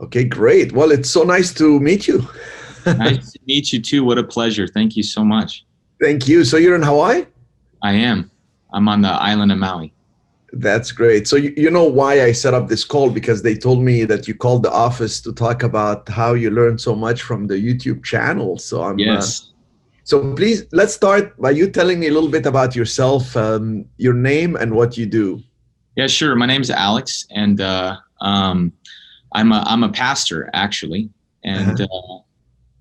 Okay, great. Well, it's so nice to meet you. Nice to meet you too. What a pleasure. Thank you so much. Thank you. So you're in Hawaii? I am. I'm on the island of Maui. That's great. So you know why I set up this call, because they told me that you called the office to talk about how you learned so much from the YouTube channel. So Yes. so please, let's start by you telling me a little bit about yourself, your name and what you do. Yeah, sure. My name's Alex, and I'm a pastor actually, and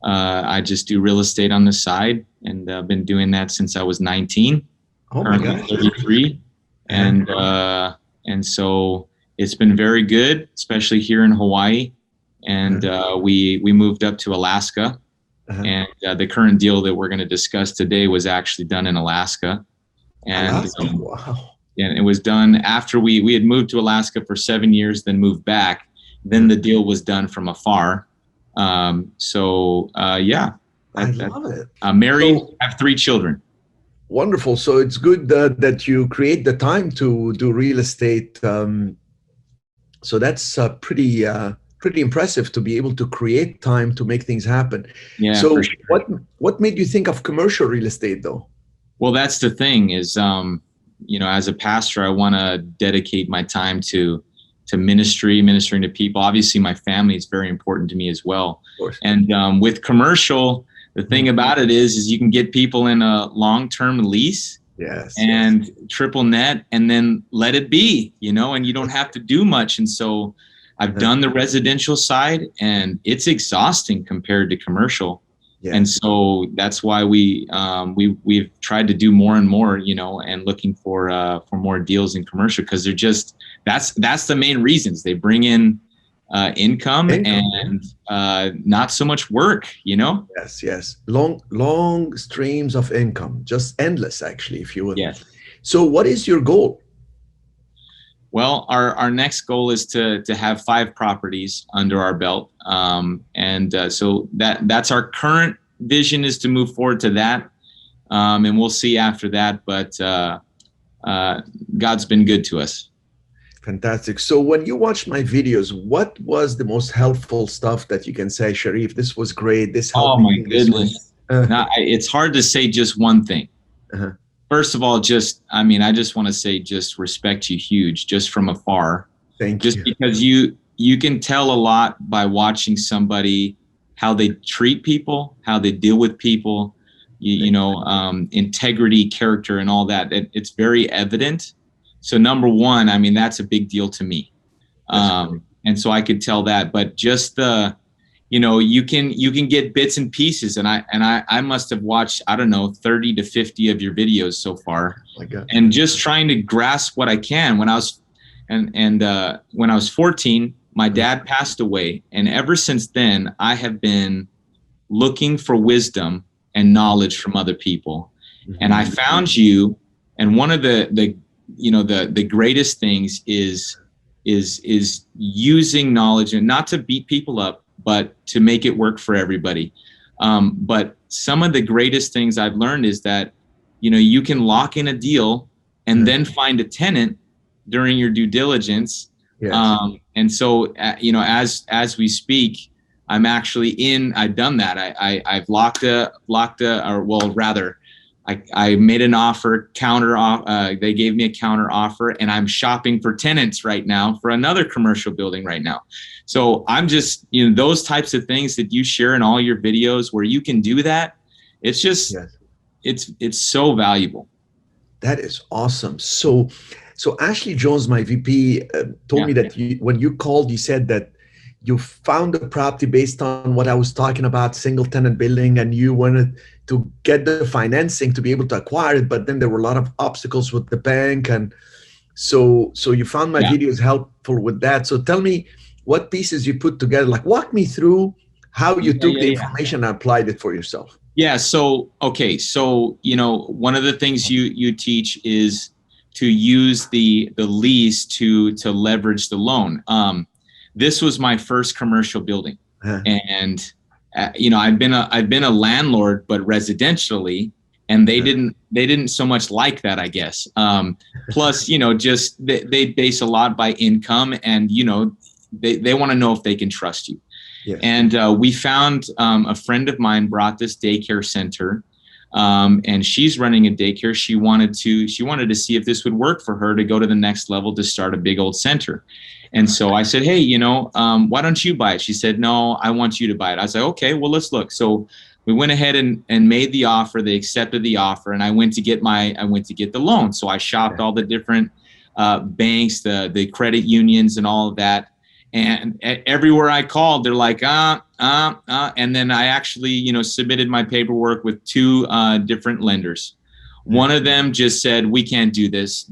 I just do real estate on the side, and I've been doing that since I was 19. Oh my Currently gosh. 33, and so it's been very good, especially here in Hawaii. And we moved up to Alaska, and the current deal that we're going to discuss today was actually done in Alaska, and Alaska? Wow. and it was done after we had moved to Alaska for 7 years, then moved back. Then the deal was done from afar. Yeah, I love it. I'm married, So, have 3 children. wonderful. So it's good that you create the time to do real estate. So that's pretty impressive to be able to create time to make things happen. Yeah, So for sure. what made you think of commercial real estate though? Well, that's the thing is, as a pastor, I want to dedicate my time to ministering to people. Obviously, my family is very important to me as well. Of course. And with commercial, the thing about it is you can get people in a long-term lease Yes. and triple net, and then let it be, and you don't have to do much. And so I've done the residential side, and it's exhausting compared to commercial. Yes. And so that's why we've tried to do more and more, and looking for more deals in commercial, because they're just that's the main reasons. They bring in income and not so much work, Yes, yes. Long streams of income, just endless, actually, if you will. Yes. So what is your goal? Well, our next goal is to have 5 properties under our belt, so that's our current vision, is to move forward to that, and we'll see after that. But God's been good to us. Fantastic. So when you watched my videos, what was the most helpful stuff that you can say, Cherif, this was great, this helped me? Oh my goodness! Now, it's hard to say just one thing. First of all, I just want to say, just respect you huge, just from afar. Thank you. Just because you can tell a lot by watching somebody, how they treat people, how they deal with people, integrity, character, and all that. It's very evident. So number one, that's a big deal to me. And so I could tell that, but just you can get bits and pieces, and I must have watched, I don't know, 30 to 50 of your videos so far. Oh my God. And just trying to grasp what I can. When I was 14, my dad passed away, and ever since then I have been looking for wisdom and knowledge from other people. And I found you, and one of the greatest things is using knowledge, and not to beat people up, but to make it work for everybody. But some of the greatest things I've learned is that, you can lock in a deal and then find a tenant during your due diligence. Yes. And so, as we speak, I've done that. I've I made an offer, they gave me a counter offer, and I'm shopping for tenants right now for another commercial building right now. So I'm just, those types of things that you share in all your videos where you can do that. It's just, it's so valuable. That is awesome. So Ashley Jones, my VP, told me that when you called, you said that you found the property based on what I was talking about, single tenant building, and you wanted to get the financing to be able to acquire it, but then there were a lot of obstacles with the bank, and so you found my videos helpful with that. So tell me what pieces you put together, like walk me through how you took the information and applied it for yourself. Yeah. So, okay. So, one of the things you teach is to use the lease to leverage the loan. This was my first commercial building, and I've been a landlord, but residentially, and they didn't so much like that, I guess. Plus, just they base a lot by income, and they want to know if they can trust you. Yes. And we found a friend of mine brought this daycare center, and she's running a daycare. She wanted to see if this would work for her to go to the next level, to start a big old center. And so I said, hey, why don't you buy it? She said, no, I want you to buy it. I said, okay, well, let's look. So we went ahead and made the offer. They accepted the offer, and I went to get the loan. So I shopped all the different banks, the credit unions, and all of that. And everywhere I called, they're like, and then I actually, submitted my paperwork with two different lenders. One of them just said, we can't do this.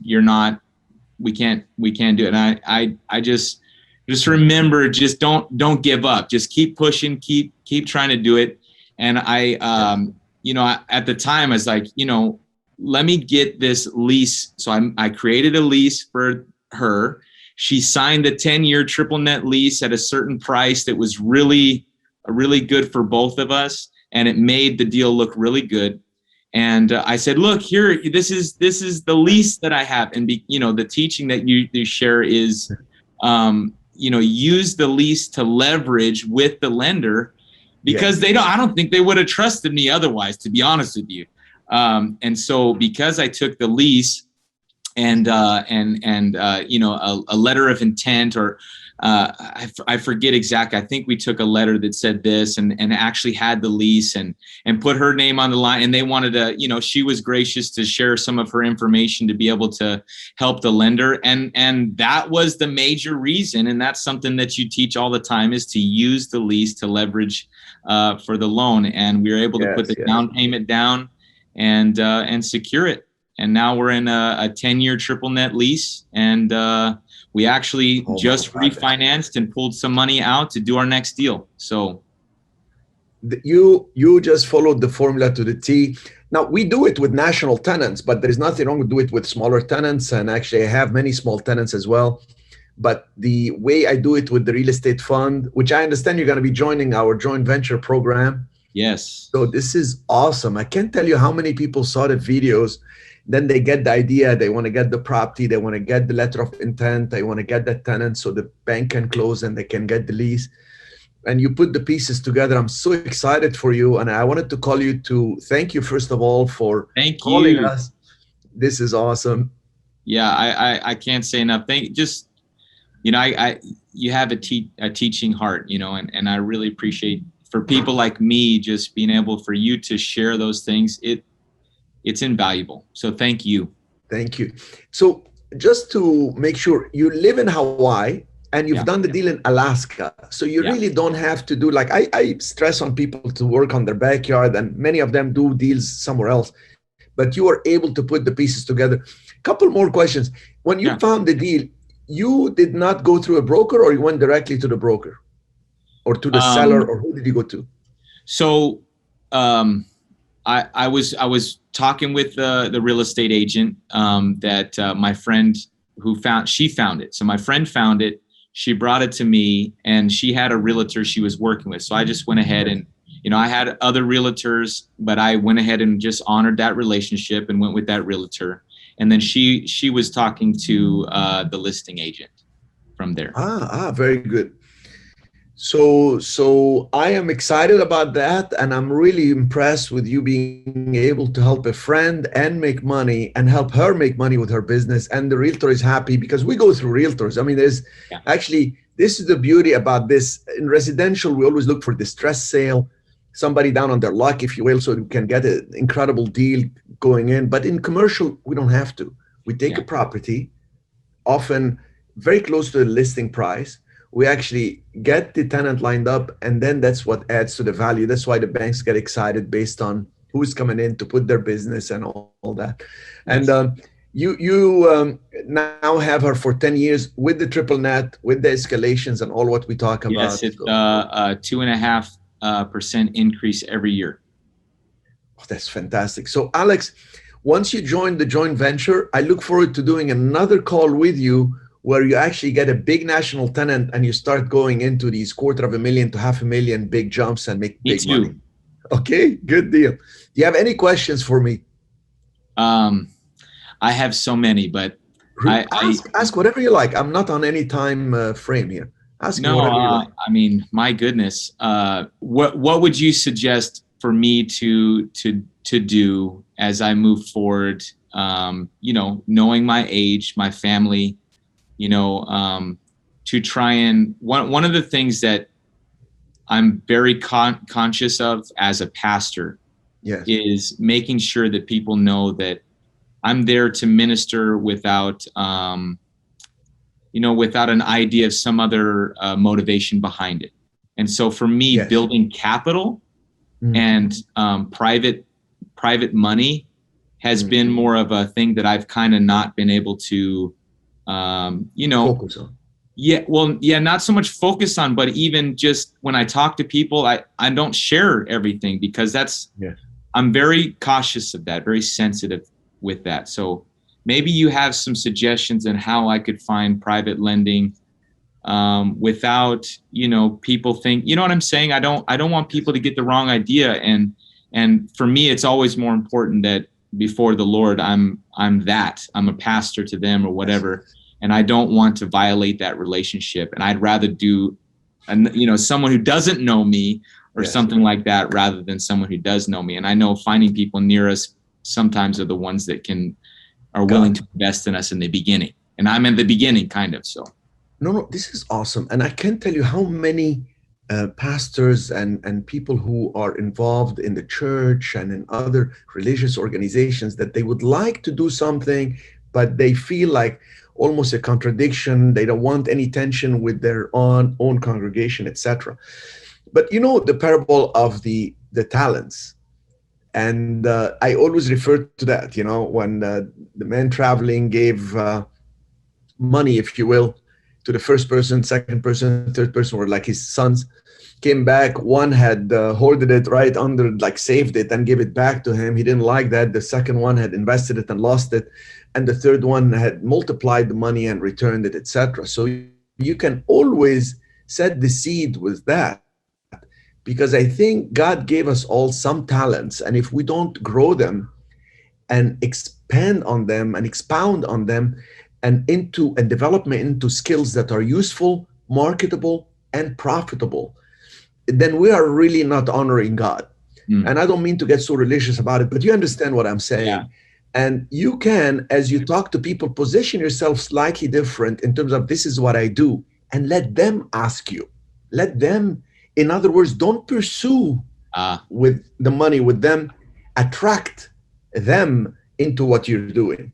We can't do it. And I just remember, just don't give up. Just keep pushing, keep trying to do it. And I at the time I was like, let me get this lease. So I created a lease for her. She signed a 10-year triple net lease at a certain price that was really good for both of us, and it made the deal look really good. And I said, look, here, this is the lease that I have. And the teaching that you share is, use the lease to leverage with the lender, because I don't think they would have trusted me otherwise, to be honest with you. And so because I took the lease and a letter of intent, or I forget exactly. I think we took a letter that said this, and actually had the lease and put her name on the line. And they wanted to, she was gracious to share some of her information to be able to help the lender. And that was the major reason. And that's something that you teach all the time, is to use the lease to leverage for the loan. And we were able to put the down payment down and secure it. And now we're in a 10-year triple net lease, and we actually just refinanced and pulled some money out to do our next deal. So you just followed the formula to the T. Now, we do it with national tenants, but there is nothing wrong with do it with smaller tenants. And actually, I have many small tenants as well. But the way I do it with the real estate fund, which I understand you're going to be joining our joint venture program. Yes. So this is awesome. I can't tell you how many people saw the videos. Then they get the idea, they want to get the property, they want to get the letter of intent, they want to get that tenant so the bank can close and they can get the lease. And you put the pieces together. I'm so excited for you. And I wanted to call you to thank you, first of all, for calling us. This is awesome. Yeah, I can't say enough. You have a teaching heart, and I really appreciate, for people like me, just being able for you to share those things. It's invaluable. So thank you. Thank you. So just to make sure, you live in Hawaii and you've done the deal in Alaska. So you really don't have to do, like, I stress on people to work on their backyard, and many of them do deals somewhere else, but you are able to put the pieces together. Couple more questions. When you found the deal, you did not go through a broker, or you went directly to the broker or to the seller, or who did you go to? So I was talking with the real estate agent that my friend she found it. So my friend found it. She brought it to me, and she had a realtor she was working with. So I just went ahead and, I had other realtors, but I went ahead and just honored that relationship and went with that realtor. And then she was talking to the listing agent from there. Very good. So I am excited about that, and I'm really impressed with you being able to help a friend and make money, and help her make money with her business. And the realtor is happy, because we go through realtors. I mean, actually, this is the beauty about this. In residential, we always look for distressed sale, somebody down on their luck, if you will, so you can get an incredible deal going in. But in commercial, we don't have to. We take a property, often very close to the listing price. We actually get the tenant lined up, and then that's what adds to the value. That's why the banks get excited based on who's coming in to put their business and all that. Yes. And you now have her for 10 years with the triple net, with the escalations and all what we talk about. Yes, it's 2.5% increase every year. Oh, that's fantastic. So Alex, once you join the joint venture, I look forward to doing another call with you, where you actually get a big national tenant and you start going into these $250,000 to $500,000 big jumps and make big money. Okay, good deal. Do you have any questions for me? I have so many, but ask whatever you like. I'm not on any time frame here. Ask me No, whatever you like. I mean, my goodness. What would you suggest for me to do as I move forward? You know, knowing my age, my family, you know, to try and one of the things that I'm very conscious of as a pastor Yes. is making sure that people know that I'm there to minister without, you know, without an idea of some other motivation behind it. And so for me, Yes. building capital and private money has been more of a thing that I've kind of not been able to, you know, Focus on. Yeah, well, yeah, not so much focus on, but even just when I talk to people, I don't share everything because that's, Yes. I'm very cautious of that, very sensitive with that. So maybe you have some suggestions on how I could find private lending without, you know, people think, you know what I'm saying? I don't want people to get the wrong idea. And for me, it's always more important that before the Lord, I'm a pastor to them or whatever. And I don't want to violate that relationship. And I'd rather do, you know, someone who doesn't know me or something like that rather than someone who does know me. And I know finding people near us sometimes are the ones that are willing to invest in us in the beginning. And I'm in the beginning kind of, so. No, this is awesome. And I can't tell you how many pastors and people who are involved in the church and in other religious organizations that they would like to do something, but they feel like almost a contradiction. They don't want any tension with their own congregation, etc. But you know the parable of the talents, and I always refer to that. You know, when the man traveling gave money, if you will, to the first person, second person, third person, or like his sons, came back. One had hoarded it right under, like saved it and gave it back to him. He didn't like that. The second one had invested it and lost it. And the third one had multiplied the money and returned it, etc. So you can always set the seed with that, because I think God gave us all some talents. And if we don't grow them and expand on them and expound on them and develop into skills that are useful, marketable, and profitable, then we are really not honoring God. And I don't mean to get so religious about it, but you understand what I'm saying. Yeah. And you can, as you talk to people, position yourself slightly different in terms of this is what I do, and let them ask you. Let them, in other words, don't pursue with the money with them, attract them into what you're doing.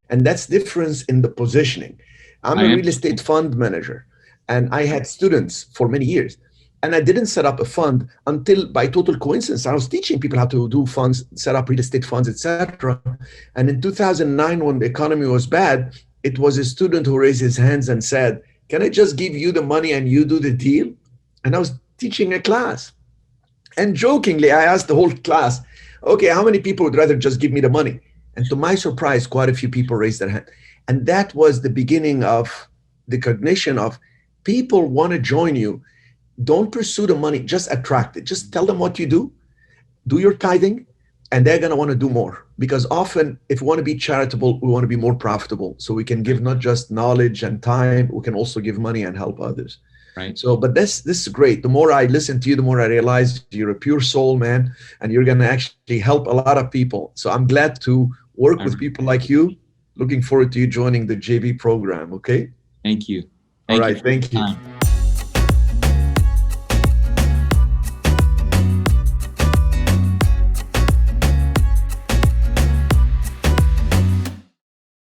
And that's difference in the positioning. I'm a real estate fund manager, and I had students for many years. And I didn't set up a fund until, by total coincidence, I was teaching people how to do funds, set up real estate funds, etc. And in 2009, when the economy was bad, it was a student who raised his hands and said, "Can I just give you the money and you do the deal?" And I was teaching a class. And jokingly, I asked the whole class, "Okay, how many people would rather just give me the money?" And to my surprise, quite a few people raised their hand. And that was the beginning of the cognition of people want to join you. Don't pursue the money, just attract it. Just tell them what you do your tithing, and they're going to want to do more. Because often, if we want to be charitable, we want to be more profitable. So we can give not just knowledge and time, we can also give money and help others. Right. So, but this is great. The more I listen to you, the more I realize you're a pure soul, man, and you're going to actually help a lot of people. So I'm glad to work with people like you. Looking forward to you joining the JV program. Okay. Thank you. All right. Thank you.